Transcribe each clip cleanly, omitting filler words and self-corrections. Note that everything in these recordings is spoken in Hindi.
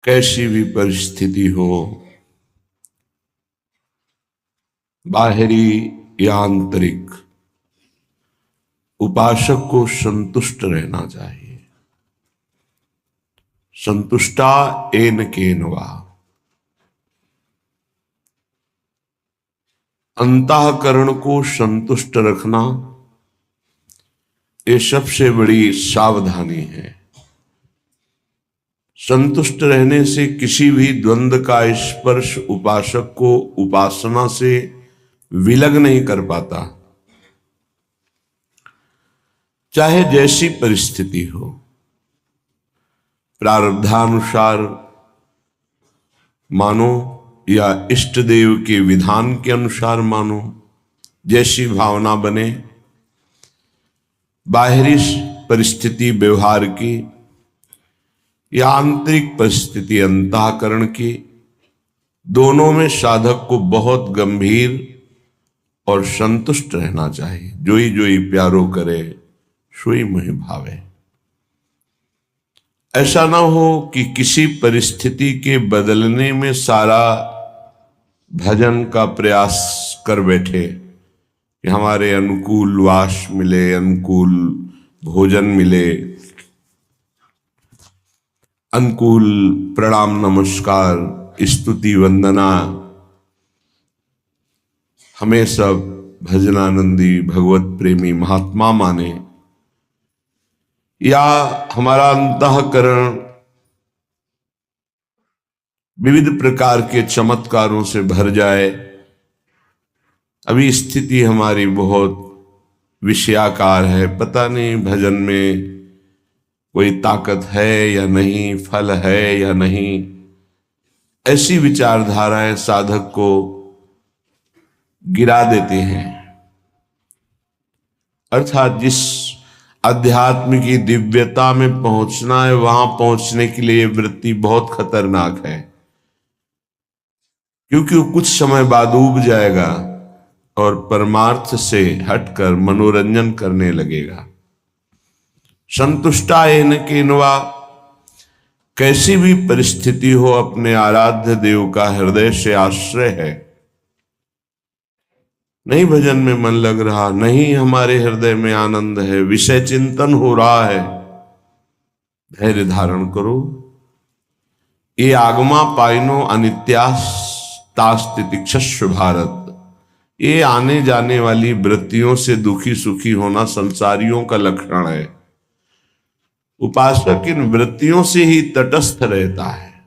कैसी भी परिस्थिति हो, बाहरी या आंतरिक, उपासक को संतुष्ट रहना चाहिए। संतुष्टा एन केनवा, अंतःकरण को संतुष्ट रखना ये सबसे बड़ी सावधानी है। संतुष्ट रहने से किसी भी द्वंद्व का स्पर्श उपासक को उपासना से विलग नहीं कर पाता, चाहे जैसी परिस्थिति हो। प्रारब्धानुसार मानो या इष्ट देव के विधान के अनुसार मानो, जैसी भावना बने। बाहरी परिस्थिति व्यवहार की या आंतरिक परिस्थिति अंतःकरण की, दोनों में साधक को बहुत गंभीर और संतुष्ट रहना चाहिए। जोई जोई प्यारो करे सोई मोहि भावे। ऐसा ना हो कि किसी परिस्थिति के बदलने में सारा भजन का प्रयास कर बैठे कि हमारे अनुकूल वास मिले, अनुकूल भोजन मिले, अनुकूल प्रणाम नमस्कार स्तुति वंदना हमें सब भजनानंदी भगवत प्रेमी महात्मा माने, या हमारा अंतःकरण विविध प्रकार के चमत्कारों से भर जाए। अभी स्थिति हमारी बहुत विषयाकार है, पता नहीं भजन में कोई ताकत है या नहीं, फल है या नहीं। ऐसी विचारधाराएं साधक को गिरा देती हैं। अर्थात जिस अध्यात्म की दिव्यता में पहुंचना है, वहां पहुंचने के लिए वृत्ति बहुत खतरनाक है, क्योंकि वो कुछ समय बाद उब जाएगा और परमार्थ से हटकर मनोरंजन करने लगेगा। संतुष्टा एन केनवा, कैसी भी परिस्थिति हो अपने आराध्य देव का हृदय से आश्रय है। नहीं भजन में मन लग रहा, नहीं हमारे हृदय में आनंद है, विषय चिंतन हो रहा है, धैर्य धारण करो। ये आगमा पाइनो अनित्यास्तास्तितिक्षस्व भारत। ये आने जाने वाली वृत्तियों से दुखी सुखी होना संसारियों का लक्षण है। उपासक इन वृत्तियों से ही तटस्थ रहता है,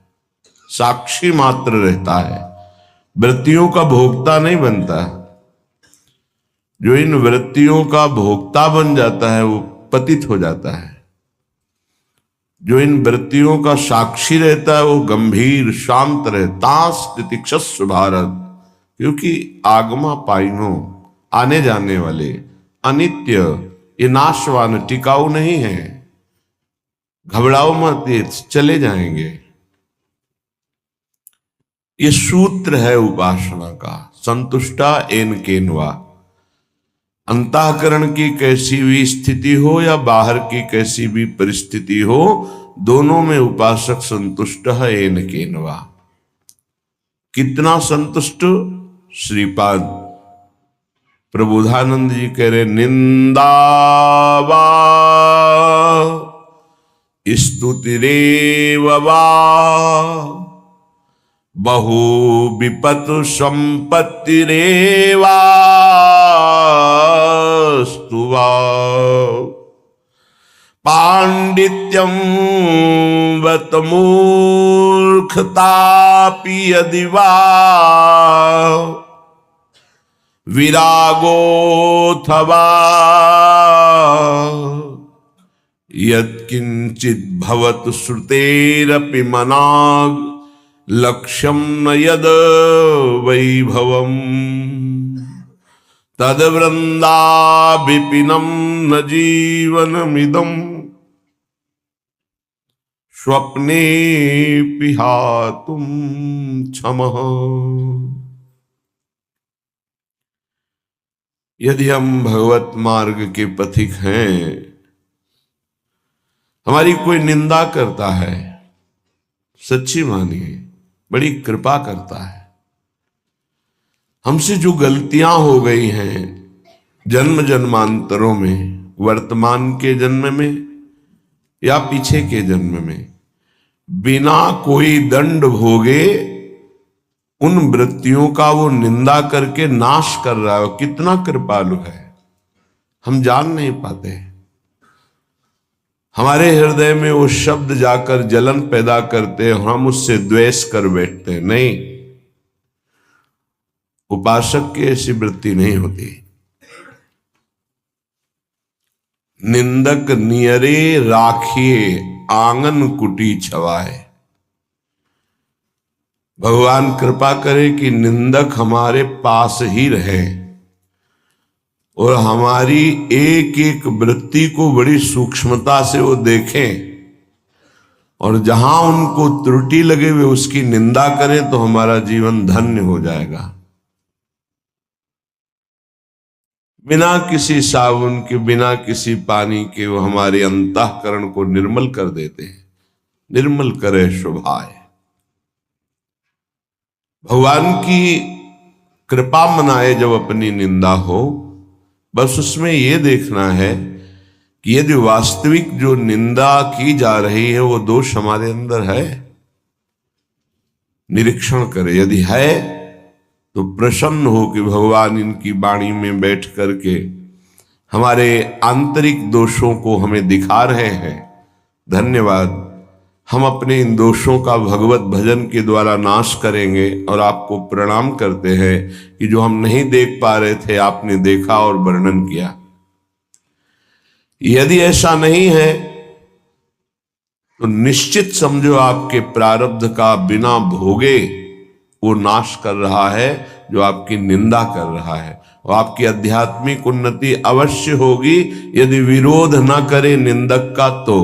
साक्षी मात्र रहता है, वृत्तियों का भोक्ता नहीं बनता। जो इन वृत्तियों का भोक्ता बन जाता है वो पतित हो जाता है। जो इन वृत्तियों का साक्षी रहता है वो गंभीर शांत रहता। तितिक्षस्व भारत, क्योंकि आगमा पाइनो, आने जाने वाले, अनित्य, ये नाशवान, टिकाऊ नहीं है। घबराओ मत, ये चले जाएंगे। ये सूत्र है उपासना का। संतुष्टा एन केनवा, अंतःकरण की कैसी भी स्थिति हो या बाहर की कैसी भी परिस्थिति हो, दोनों में उपासक संतुष्ट है एन केनवा। कितना संतुष्ट? श्रीपाद प्रबोधानंद जी कह रहे, निंदावा स्तुतिरेव वा बहु विपतु संपत्तिरेवा स्तुवा पांडित्यं वत मूर्खतापि यदि वा विरागोऽथवा यत्किंचित् भवतु श्रुतेरपि मनाग लक्ष्यं न यद वैभवम् तद्वृंदा विपिनं न जीवनमिदं स्वप्ने पिहातुं क्षमः। यदि हम भगवत मार्ग के पथिक हैं, हमारी कोई निंदा करता है, सच्ची मानिए, बड़ी कृपा करता है। हमसे जो गलतियां हो गई हैं जन्म जन्मांतरों में, वर्तमान के जन्म में या पीछे के जन्म में, बिना कोई दंड भोगे उन वृत्तियों का वो निंदा करके नाश कर रहा है। कितना कृपालु है, हम जान नहीं पाते। हमारे हृदय में वो शब्द जाकर जलन पैदा करते हैं, हम उससे द्वेष कर बैठते हैं। नहीं, उपासक की ऐसी वृत्ति नहीं होती। निंदक नियरे राखिए आंगन कुटी छवाए। भगवान कृपा करे कि निंदक हमारे पास ही रहे और हमारी एक एक वृत्ति को बड़ी सूक्ष्मता से वो देखें, और जहां उनको त्रुटि लगे वे उसकी निंदा करें, तो हमारा जीवन धन्य हो जाएगा। बिना किसी साबुन के, बिना किसी पानी के वो हमारे अंतःकरण को निर्मल कर देते हैं। निर्मल करे शोभाए। भगवान की कृपा मनाए जब अपनी निंदा हो, बस उसमें यह देखना है कि यदि वास्तविक जो निंदा की जा रही है वो दोष हमारे अंदर है, निरीक्षण करे। यदि है तो प्रसन्न हो कि भगवान इनकी वाणी में बैठ करके हमारे आंतरिक दोषों को हमें दिखा रहे हैं। धन्यवाद, हम अपने इन दोषों का भगवत भजन के द्वारा नाश करेंगे। और आपको प्रणाम करते हैं कि जो हम नहीं देख पा रहे थे आपने देखा और वर्णन किया। यदि ऐसा नहीं है तो निश्चित समझो आपके प्रारब्ध का बिना भोगे वो नाश कर रहा है जो आपकी निंदा कर रहा है। और आपकी आध्यात्मिक उन्नति अवश्य होगी यदि विरोध न करे निंदक का। तो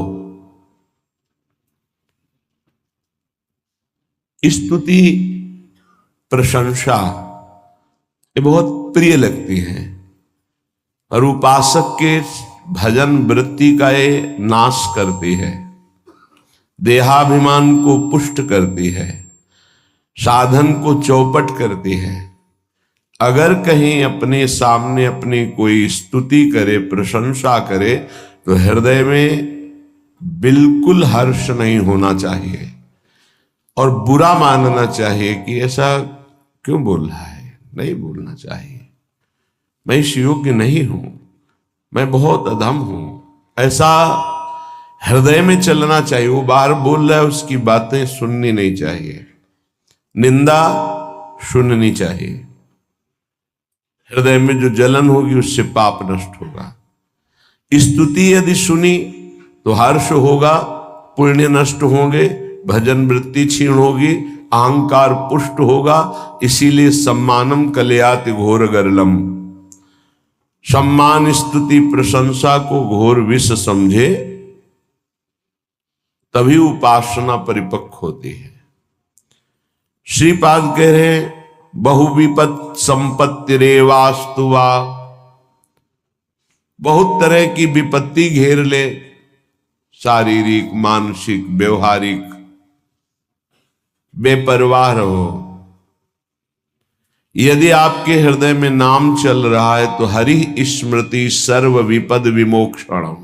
स्तुति प्रशंसा ये बहुत प्रिय लगती है, और उपासक के भजन वृत्ति का ये नाश करती है, देहाभिमान को पुष्ट करती है, साधन को चौपट करती है। अगर कहीं अपने सामने अपनी कोई स्तुति करे, प्रशंसा करे, तो हृदय में बिल्कुल हर्ष नहीं होना चाहिए और बुरा मानना चाहिए कि ऐसा क्यों बोल रहा है। नहीं बोलना चाहिए, मैं इस योग्य नहीं हूं, मैं बहुत अधम हूं, ऐसा हृदय में चलना चाहिए। वो बाहर बोल रहा है उसकी बातें सुननी नहीं चाहिए, निंदा सुननी चाहिए। हृदय में जो जलन होगी उससे पाप नष्ट होगा। स्तुति यदि सुनी तो हर्ष होगा, पुण्य नष्ट होंगे, भजन वृत्ति क्षीण होगी, अहंकार पुष्ट होगा। इसीलिए सम्मानम कलयाति घोर गरलम, सम्मान स्तुति प्रशंसा को घोर विष समझे, तभी उपासना परिपक्व होती है। श्रीपाद कह रहे हैं बहुविपत संपत्ति रेवास्तुवा, बहुत तरह की विपत्ति घेर ले, शारीरिक मानसिक व्यवहारिक, बेपरवाह रहो। यदि आपके हृदय में नाम चल रहा है तो हरि स्मृति सर्व विपद विमोक्षणम,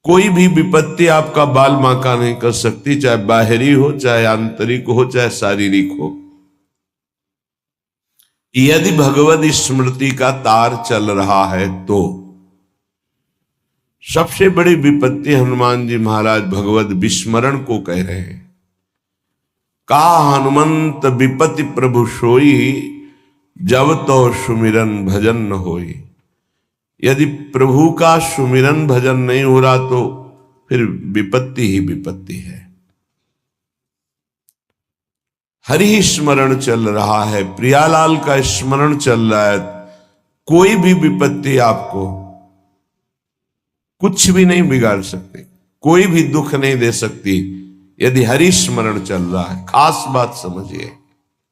कोई भी विपत्ति आपका बाल बांका नहीं कर सकती, चाहे बाहरी हो, चाहे आंतरिक हो, चाहे शारीरिक हो। यदि भगवत स्मृति का तार चल रहा है तो सबसे बड़ी विपत्ति हनुमान जी महाराज भगवत विस्मरण को कह रहे हैं। का हनुमंत विपत्ति प्रभु सोई, जब तो सुमिरन भजन न होई। यदि प्रभु का सुमिरन भजन नहीं हो रहा तो फिर विपत्ति ही विपत्ति है। हरि स्मरण चल रहा है, प्रियालाल का स्मरण चल रहा है, कोई भी विपत्ति आपको कुछ भी नहीं बिगाड़ सकती, कोई भी दुख नहीं दे सकती यदि हरि स्मरण चल रहा है। खास बात समझिए।